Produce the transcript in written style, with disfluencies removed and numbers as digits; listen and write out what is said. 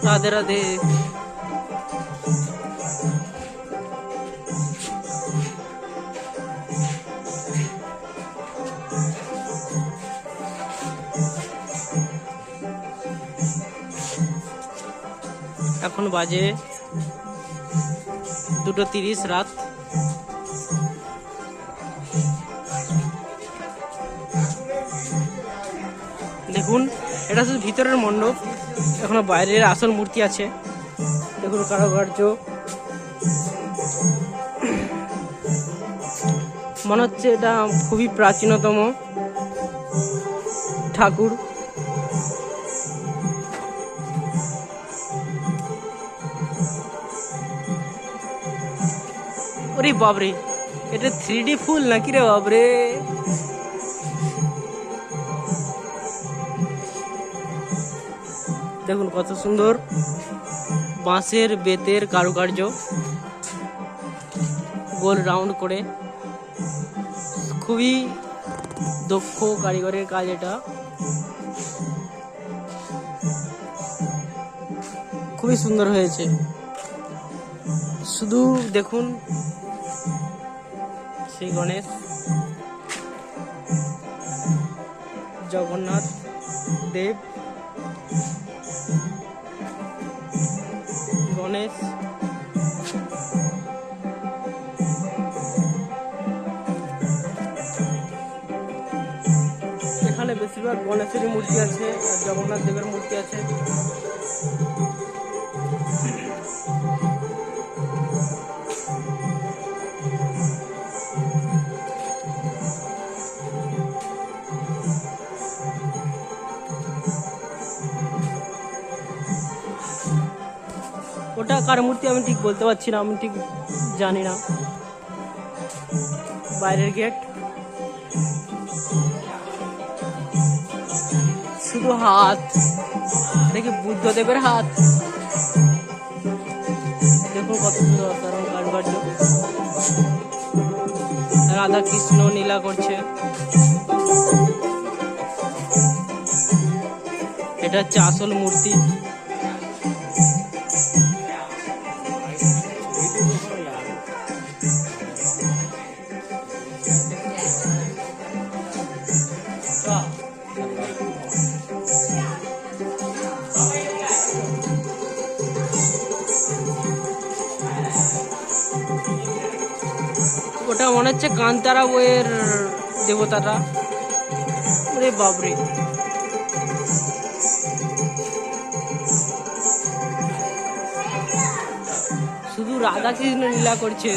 রাধে রাধে। এখন বাজে 2:30 রাত। দেখুন, এটা শুধু ভিতরের মণ্ডপ, এখনো বাইরের আসল মূর্তি আছে। দেখুন কারুকার্য, মনে হচ্ছে এটা খুবই প্রাচীনতম ঠাকুর। ওরে বাবরে, এটা 3D ফুল নাকি রে বাবরে। দেখুন কত সুন্দর বাঁশের বেতের কারুকার্য, গোল রাউন্ড করে। খুবই দক্ষ কারিগরের কাজ এটা, খুবই সুন্দর হয়েছে। শুধু দেখুন শ্রী গণেশ, জগন্নাথ দেব, গণেশ, এখানে বেশিরভাগ গণেশেরই মূর্তি আছে আর জগন্নাথ দেবের মূর্তি আছে। ওটা কার মূর্তি আমি ঠিক বলতে পারছি না, আমি ঠিক জানি না। বাইরের গেট, শুধু হাত, দেখি বুদ্ধদেবের হাত। দেখুন কত সুন্দর অসাধারণ কারুকার্য। রাধা কৃষ্ণ লীলা করছে। এটা হচ্ছে আসল মূর্তি। ওটা মনে হচ্ছে কান্তারা বইয়ের দেবতারা। ওরে বাবরে, শুধু রাধা কৃষ্ণ লীলা করছে।